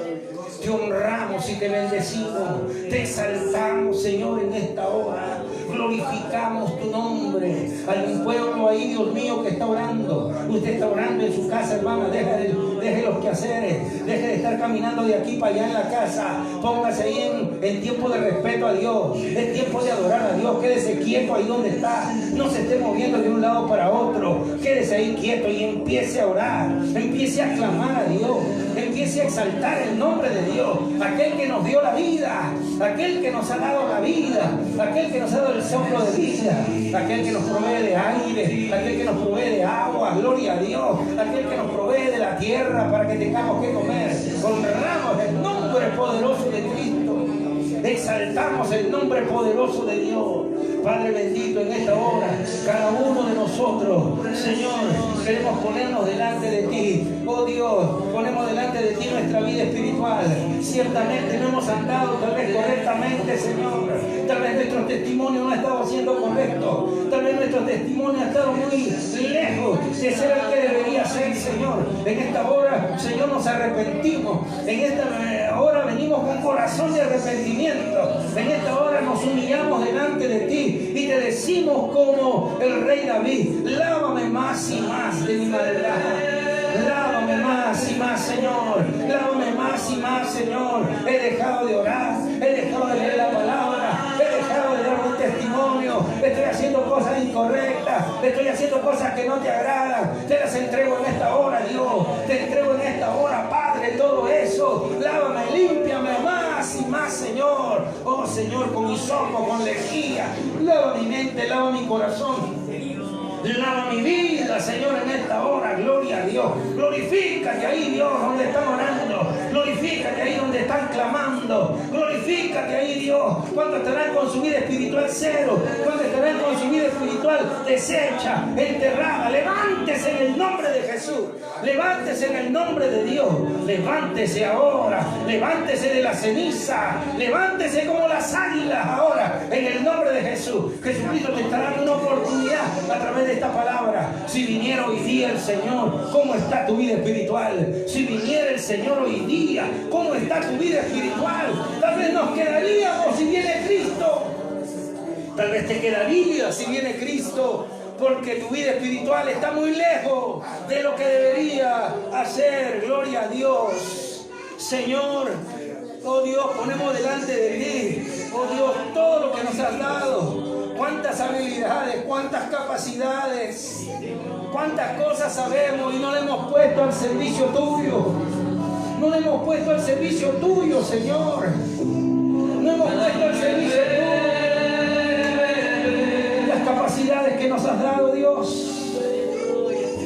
Te honramos y te bendecimos, te exaltamos, Señor, en esta hora. Glorificamos tu nombre. Hay un pueblo ahí, Dios mío, que está orando. Usted está orando en su casa, hermana. Deje los quehaceres, deje de estar caminando de aquí para allá en la casa. Póngase ahí en tiempo de respeto a Dios. Es tiempo de adorar a Dios. Quédese quieto ahí donde está. No se esté moviendo de un lado para otro. Quédese ahí quieto y empiece a orar. Empiece a clamar a Dios. Empiece a exaltar el nombre de Dios. Aquel que nos dio la vida. Aquel que nos ha dado la vida. Aquel que nos ha dado el soplo de vida. Aquel que nos provee de aire. Aquel que nos provee de agua. Gloria a Dios. Aquel que nos provee de la tierra para que tengamos que comer. Honramos el nombre poderoso de Cristo. Exaltamos el nombre poderoso de Dios. Padre bendito, en esta hora, cada uno de nosotros, Señor, queremos ponernos delante de ti. Oh Dios, ponemos delante de ti nuestra vida espiritual. Ciertamente no hemos andado tal vez correctamente, Señor. Tal vez nuestro testimonio no ha estado siendo correcto. Tal vez nuestro testimonio ha estado muy lejos de ser el que debería ser, Señor. En esta hora, Señor, nos arrepentimos. En esta hora venimos con corazón de arrepentimiento. En esta hora nos humillamos delante de ti y te decimos como el rey David: lávame más y más de mi maldad. Lávame más y más, Señor. Lávame más y más, Señor. He dejado de orar, he dejado de leer la palabra, he dejado de dar un testimonio. Estoy haciendo cosas incorrectas, estoy haciendo cosas que no te agradan. Te las entrego en esta hora, Dios. Te entrego en esta hora, Padre, todo eso. Lávame, límpiame más y más, Señor. Oh, Señor, con hisopo, con lejía. Lava mi mente, lava mi corazón. Lava mi vida, Señor, en esta hora. Gloria a Dios. Glorifícate ahí, Dios, donde están orando. Glorifícate ahí donde están clamando. Glorifícate ahí, Dios, cuando estarán con su vida espiritual cero, cuando estarán con su vida espiritual deshecha, enterrada. Levántese en el nombre de Jesús. Levántese en el nombre de Dios. Levántese ahora. Levántese de la ceniza. Levántese como las águilas ahora, en el nombre de Jesús. Jesucristo te está dando una oportunidad a través de esta palabra. Si viniera hoy día el Señor, ¿cómo está tu vida espiritual? Si viniera el Señor hoy día, ¿cómo está tu vida espiritual? Tal vez nos quedaríamos si viene Cristo. Tal vez te quedarías si viene Cristo, porque tu vida espiritual está muy lejos de lo que debería hacer. Gloria a Dios. Señor, oh Dios, ponemos delante de ti, oh Dios, todo lo que nos has dado. Cuántas habilidades, cuántas capacidades, cuántas cosas sabemos y no le hemos puesto al servicio tuyo. No le hemos puesto al servicio tuyo, Señor. No hemos puesto al servicio tuyo las capacidades que nos has dado, Dios.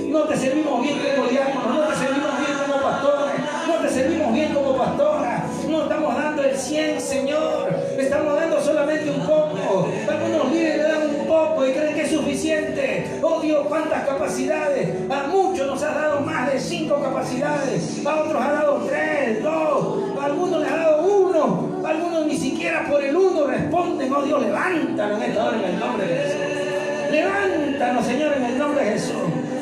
No te servimos bien como diáconos, no te servimos bien como pastores, no te servimos bien como pastora. No estamos dando el 100, Señor. Estamos dando solamente un poco. Algunos líderes le dan un poco y creen que es suficiente. Oh Dios, cuántas capacidades. A muchos nos has dado más de 5 capacidades. A otros ha dado 3, 2. A algunos les ha dado 1. A algunos ni siquiera por el 1 responden. Oh Dios, levántanos en esta hora en el nombre de Jesús. Levántanos, Señor, en el nombre de Jesús.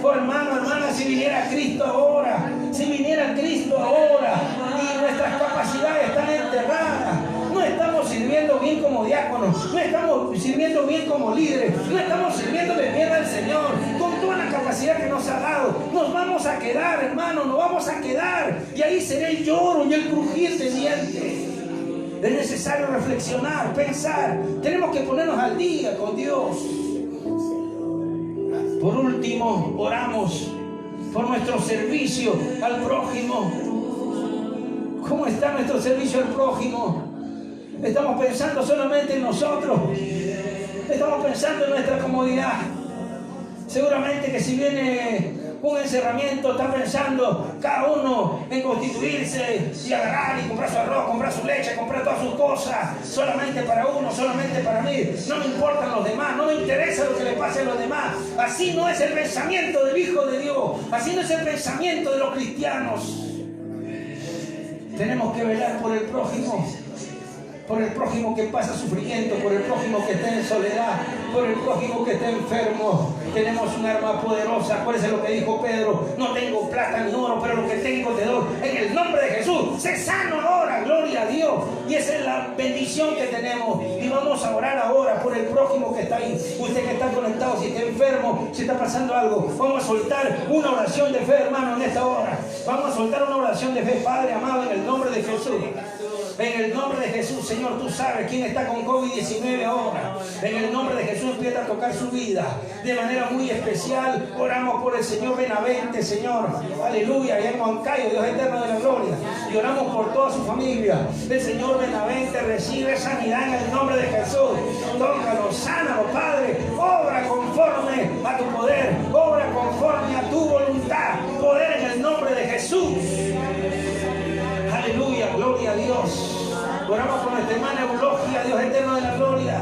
Oh hermano, hermana, si viniera Cristo ahora, si viniera Cristo ahora y nuestras capacidades están enterradas, no estamos sirviendo bien como diáconos, no estamos sirviendo bien como líderes, no estamos sirviéndole bien al Señor con toda la capacidad que nos ha dado, nos vamos a quedar, hermano, nos vamos a quedar, y ahí será el lloro y el crujir de dientes. Es necesario reflexionar, pensar, tenemos que ponernos al día con Dios. Por último, oramos por nuestro servicio al prójimo. ¿Cómo está nuestro servicio al prójimo? Estamos pensando solamente en nosotros, estamos pensando en nuestra comodidad. Seguramente que si viene un encerramiento, está pensando cada uno en constituirse y agarrar y comprar su arroz, comprar su leche, comprar todas sus cosas, solamente para uno, solamente para mí. No me importan los demás, no me interesa lo que le pase a los demás. Así no es el pensamiento del Hijo de Dios, así no es el pensamiento de los cristianos. Tenemos que velar por el prójimo que pasa sufrimiento, por el prójimo que está en soledad, por el prójimo que está enfermo. Tenemos un arma poderosa. Acuérdense lo que dijo Pedro: no tengo plata ni oro, pero lo que tengo te doy. En el nombre de Jesús, sé sano ahora, gloria a Dios. Y esa es la bendición que tenemos. Y vamos a orar ahora por el prójimo que está ahí. Usted que está conectado, si está enfermo, si está pasando algo, vamos a soltar una oración de fe, hermano, en esta hora. Vamos a soltar una oración de fe. Padre amado, en el nombre de Jesús. En el nombre de Jesús, Señor, tú sabes quién está con COVID-19 ahora. En el nombre de Jesús empieza a tocar su vida de manera muy especial. Oramos por el Señor Benavente, Señor. Aleluya, allá en Huancayo, Dios eterno de la gloria. Y oramos por toda su familia. El Señor Benavente recibe sanidad en el nombre de Jesús. Tócalo, sánalo, Padre. Obra conforme a tu poder. Obra conforme a tu voluntad. Poder en el nombre de Jesús. Aleluya, gloria a Dios. Oramos por nuestra hermana Eulogia, Dios eterno de la gloria.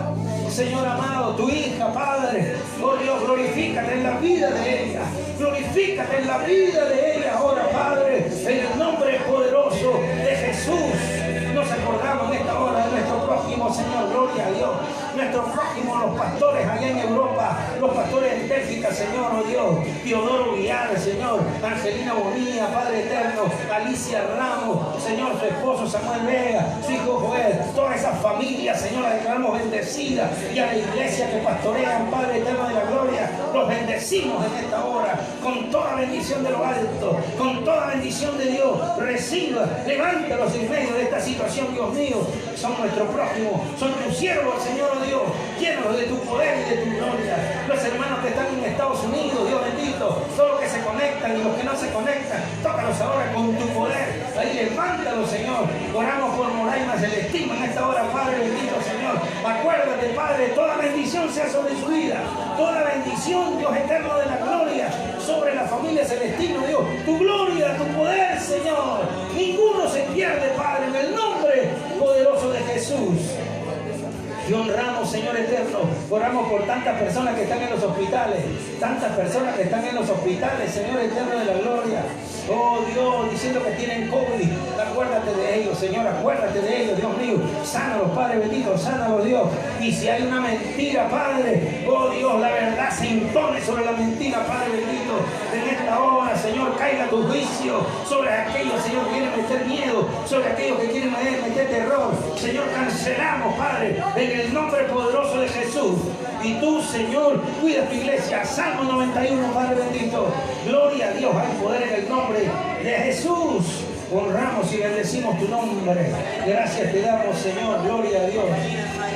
Señor amado, tu hija, Padre, oh Dios, glorifícate en la vida de ella. Glorifícate en la vida de ella ahora, Padre, en el nombre poderoso de Jesús. Nos acordamos en esta hora de nuestro prójimo, Señor, gloria a Dios. Nuestro prójimo, los pastores allá en Europa, los pastores en Bélgica, Señor, oh Dios. Teodoro Villar, Señor, Angelina Bonilla, Padre eterno, Alicia Ramos, Señor, su esposo Samuel Vega, su hijo Joel, toda esa familia, Señor, la declaramos bendecida, y a la iglesia que pastorean, Padre eterno de la gloria, los bendecimos en esta hora, con toda bendición de lo alto, con toda bendición de Dios. Reciba, levántalos en medio de esta situación, Dios mío. Son nuestro prójimo, son tus siervos, Señor, oh Dios, llénalos de tu poder y de tu gloria. Los hermanos que están en Estados Unidos, Dios bendito, todos los que se conectan y los que no se conectan, tócalos ahora con tu poder. Ahí levántalos, Señor. Oramos por Moraima Celestina en esta hora, Padre bendito, Señor. Acuérdate, Padre, toda bendición sea sobre su vida, toda bendición, Dios eterno de la gloria, sobre la familia Celestina, Dios. Tu gloria, tu poder, Señor. Ninguno se pierde, Padre, en el nombre poderoso de Jesús. Y honramos, Señor eterno, oramos por tantas personas que están en los hospitales, tantas personas que están en los hospitales, Señor eterno de la gloria. Oh Dios, diciendo que tienen COVID, acuérdate de ellos, Señor, acuérdate de ellos, Dios mío. Sánalos, Padre bendito, sánalos, Dios. Y si hay una mentira, Padre, oh Dios, la verdad se impone sobre la mentira, Padre bendito. En esta hora, Señor, caiga tu juicio sobre aquellos, Señor, que quieren meter miedo, sobre aquellos que quieren meter terror. Señor, cancelamos, Padre, en el nombre poderoso de Jesús. Y tú, Señor, cuida tu iglesia. Salmo 91, Padre bendito. Gloria a Dios, hay poder en el nombre de Jesús. Honramos y bendecimos tu nombre. Gracias te damos, Señor. Gloria a Dios.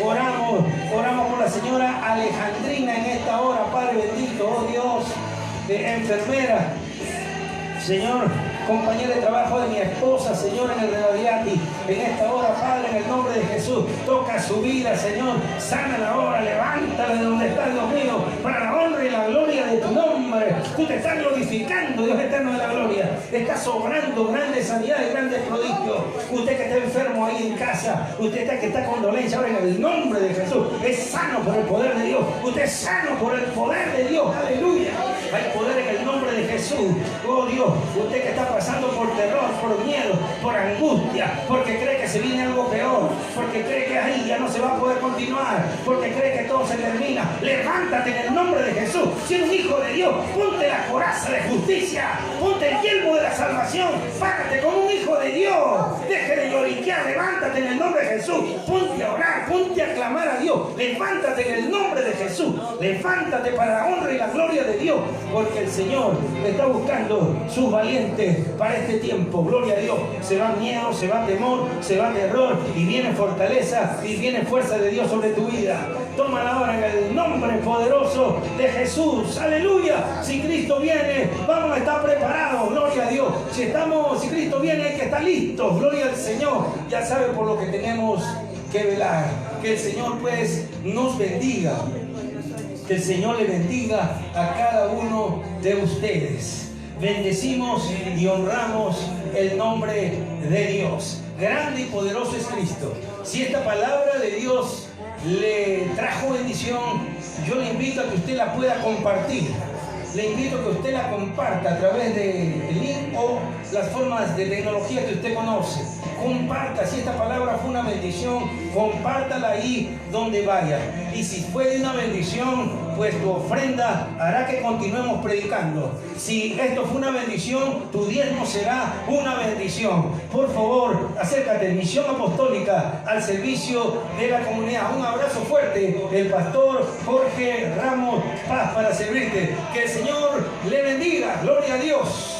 Oramos por la señora Alejandrina en esta hora, Padre bendito. Oh Dios, enfermera, Señor, compañera de trabajo de mi esposa, Señor, en el Redadiati, en esta hora, Padre, en el nombre de Jesús, toca su vida, Señor, sánala ahora, levántala de donde está, Dios mío, para la honra y la gloria de tu nombre. Tú te estás glorificando, Dios eterno de la gloria, estás obrando grandes sanidades, grandes prodigios. Usted que está enfermo ahí en casa, usted que está con dolencia, ahora en el nombre de Jesús, es sano por el poder de Dios, usted es sano por el poder de Dios, aleluya. Hay poder en el nombre de Jesús. Jesús. Oh Dios, usted que está pasando por terror, por miedo, por angustia, porque cree que se viene algo peor, porque cree que ahí ya no se va a poder continuar, porque cree que todo se termina, levántate en el nombre de Jesús. Si eres un hijo de Dios, ponte la coraza de justicia, ponte el yelmo de la salvación, párate como un hijo de Dios, deje de lloriquear, levántate en el nombre de Jesús, ponte a orar, ponte a clamar a Dios, levántate en el nombre de Jesús, levántate para la honra y la gloria de Dios, porque el Señor está buscando sus valientes para este tiempo. Gloria a Dios. Se va miedo, se va temor, se va terror, y viene fortaleza y viene fuerza de Dios sobre tu vida. Tómala ahora en el nombre poderoso de Jesús. Aleluya. Si Cristo viene, vamos a estar preparados. Gloria a Dios. Si Cristo viene, hay que estar listos. Gloria al Señor. Ya sabe por lo que tenemos que velar. Que el Señor pues nos bendiga. Que el Señor le bendiga a cada uno de ustedes. Bendecimos y honramos el nombre de Dios. Grande y poderoso es Cristo. Si esta palabra de Dios le trajo bendición, yo le invito a que usted la pueda compartir. Le invito a que usted la comparta a través del link o las formas de tecnología que usted conoce. Comparta, si esta palabra fue una bendición, compártala ahí donde vaya. Y si fue de una bendición, pues tu ofrenda hará que continuemos predicando. Si esto fue una bendición, tu diezmo será una bendición. Por favor, acércate, Misión Apostólica, al servicio de la comunidad. Un abrazo fuerte, el pastor Jorge Ramos Paz, para servirte. Que el Señor le bendiga. Gloria a Dios.